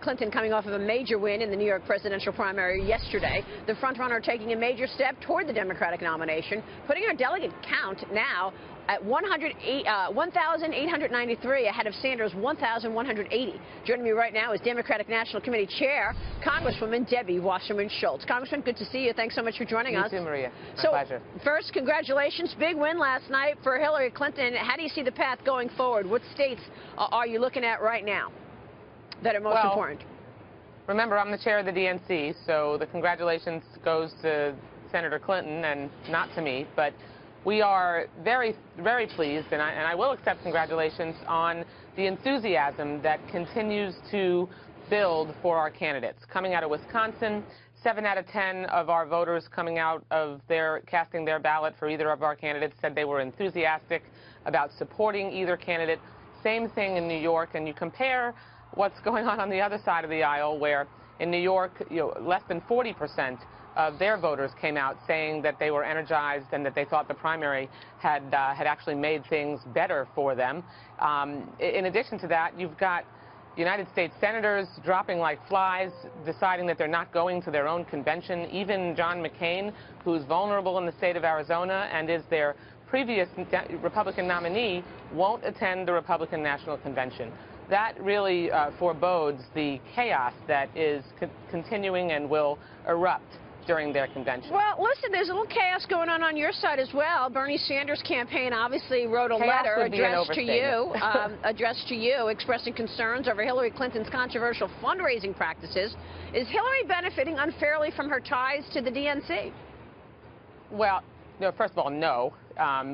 Clinton coming off of a major win in the New York presidential primary yesterday. The frontrunner taking a major step toward the Democratic nomination, putting her delegate count now at 1,893 ahead of Sanders' 1,180. Joining me right now is Democratic National Committee Chair, Congresswoman Debbie Wasserman Schultz. Congressman, good to see you. Thanks so much for joining us. You too, Maria. My pleasure. First, congratulations. Big win last night for Hillary Clinton. How do you see the path going forward? What states are you looking at right now that are most important? Remember, I'm the chair of the DNC, so the congratulations goes to Senator Clinton and not to me. But we are very, very pleased, and I will accept congratulations on the enthusiasm that continues to build for our candidates. Coming out of Wisconsin, 7 out of 10 of our voters coming out of casting their ballot for either of our candidates said they were enthusiastic about supporting either candidate. Same thing in New York, and you compare what's going on the other side of the aisle, where in New York, less than 40% of their voters came out saying that they were energized and that they thought the primary had actually made things better for them. In addition to that, you've got United States senators dropping like flies, deciding that they're not going to their own convention. Even John McCain, who's vulnerable in the state of Arizona and is their previous Republican nominee, won't attend the Republican National Convention. That really forebodes the chaos that is continuing and will erupt during their convention. Well, listen, there's a little chaos going on your side as well. Bernie Sanders' campaign obviously wrote a letter addressed to you expressing concerns over Hillary Clinton's controversial fundraising practices. Is Hillary benefiting unfairly from her ties to the DNC? Well, first of all, no.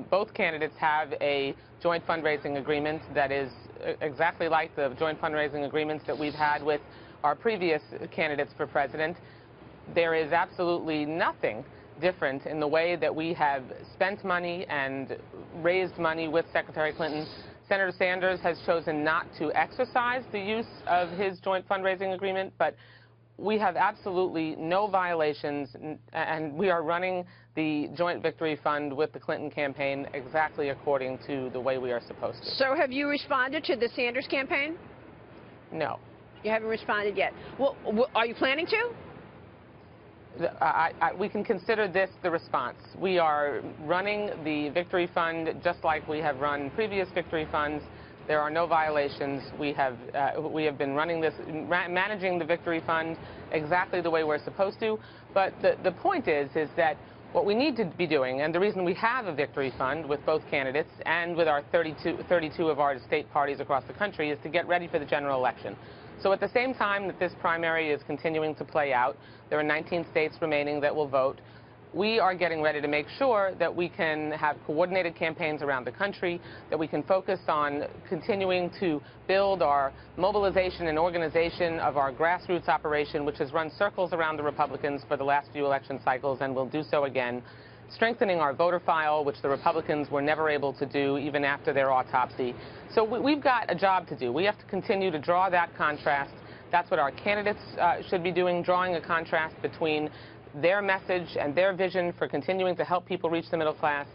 Both candidates have a joint fundraising agreement that is exactly like the joint fundraising agreements that we've had with our previous candidates for president. There is absolutely nothing different in the way that we have spent money and raised money with Secretary Clinton. Senator Sanders has chosen not to exercise the use of his joint fundraising agreement, but we have absolutely no violations, and we are running the Joint Victory Fund with the Clinton campaign exactly according to the way we are supposed to. So have you responded to the Sanders campaign? No. You haven't responded yet. Well, are you planning to? We can consider this the response. We are running the Victory Fund just like we have run previous Victory Funds. There are no violations. We have been running this, managing the Victory Fund exactly the way we're supposed to. But the point is that what we need to be doing, and the reason we have a Victory Fund with both candidates and with our 32 of our state parties across the country, is to get ready for the general election. So at the same time that this primary is continuing to play out, there are 19 states remaining that will vote. We are getting ready to make sure that we can have coordinated campaigns around the country, that we can focus on continuing to build our mobilization and organization of our grassroots operation, which has run circles around the Republicans for the last few election cycles and will do so again. Strengthening our voter file, which the Republicans were never able to do even after their autopsy. So we've got a job to do. We have to continue to draw that contrast. That's what our candidates should be doing, drawing a contrast between their message and their vision for continuing to help people reach the middle class,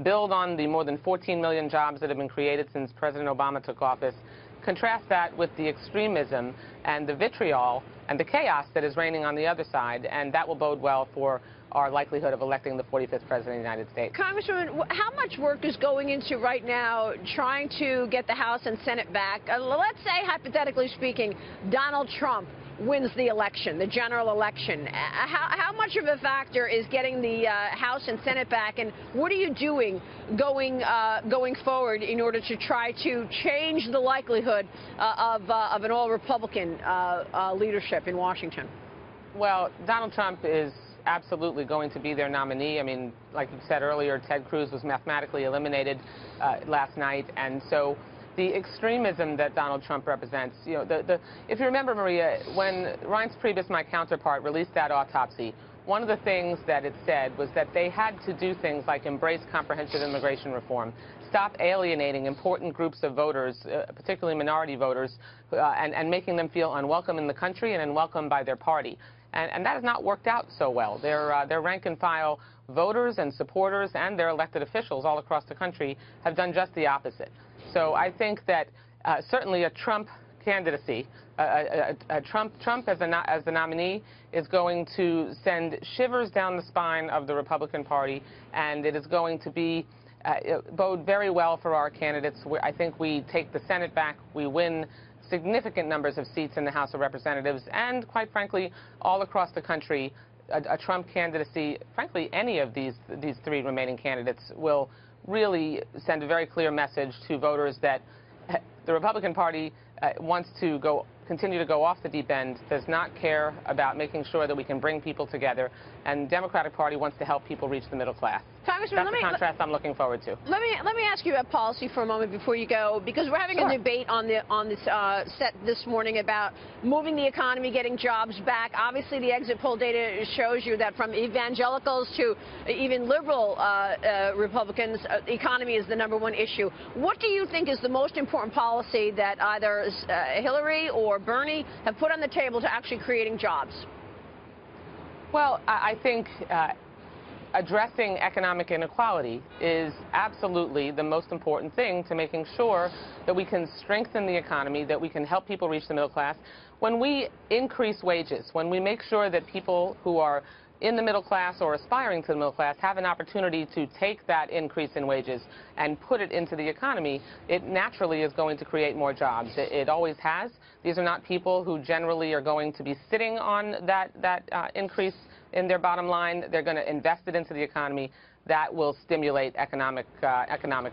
build on the more than 14 million jobs that have been created since President Obama took office, contrast that with the extremism and the vitriol and the chaos that is reigning on the other side, and that will bode well for our likelihood of electing the 45th President of the United States. Congresswoman, how much work is going into right now trying to get the House and Senate back? Let's say, hypothetically speaking, Donald Trump wins the election, the general election. How much of a factor is getting the House and Senate back, and what are you doing going forward in order to try to change the likelihood of an all-Republican leadership in Washington? Well, Donald Trump is absolutely going to be their nominee. I mean, like you said earlier, Ted Cruz was mathematically eliminated last night, and so the extremism that Donald Trump represents, if you remember, Maria, when Reince Priebus, my counterpart, released that autopsy, one of the things that it said was that they had to do things like embrace comprehensive immigration reform, stop alienating important groups of voters, particularly minority voters, and making them feel unwelcome in the country and unwelcome by their party. And that has not worked out so well. Their rank-and-file voters and supporters and their elected officials all across the country have done just the opposite. So I think that certainly a Trump candidacy, Trump as the nominee is going to send shivers down the spine of the Republican Party, and it is going to be bode very well for our candidates. I think we take the Senate back, we win significant numbers of seats in the House of Representatives, and quite frankly, all across the country, a Trump candidacy, frankly, any of these three remaining candidates will really send a very clear message to voters that the Republican Party wants to continue to go off the deep end, does not care about making sure that we can bring people together, and the Democratic Party wants to help people reach the middle class. Congressman, that's the contrast I'm looking forward to. Let me ask you about policy for a moment before you go, because we're having a debate on this set this morning about moving the economy, getting jobs back. Obviously, the exit poll data shows you that from evangelicals to even liberal Republicans, the economy is the #1 issue. What do you think is the most important policy that either Hillary or Bernie have put on the table to actually creating jobs? Well, I think addressing economic inequality is absolutely the most important thing to making sure that we can strengthen the economy, that we can help people reach the middle class. When we increase wages, when we make sure that people who are in the middle class or aspiring to the middle class have an opportunity to take that increase in wages and put it into the economy, it naturally is going to create more jobs. It always has. These are not people who generally are going to be sitting on that increase in their bottom line. They're going to invest it into the economy. That will stimulate economic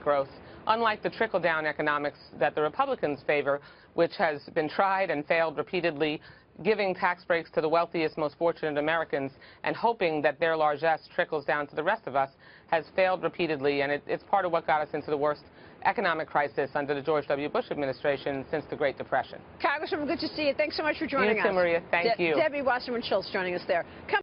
growth, unlike the trickle-down economics that the Republicans favor, which has been tried and failed repeatedly, giving tax breaks to the wealthiest, most fortunate Americans and hoping that their largesse trickles down to the rest of us, has failed repeatedly, and it's part of what got us into the worst economic crisis under the George W. Bush administration since the Great Depression. Congresswoman, good to see you. Thanks so much for joining us. You too, Maria. Thank you. Debbie Wasserman Schultz joining us there.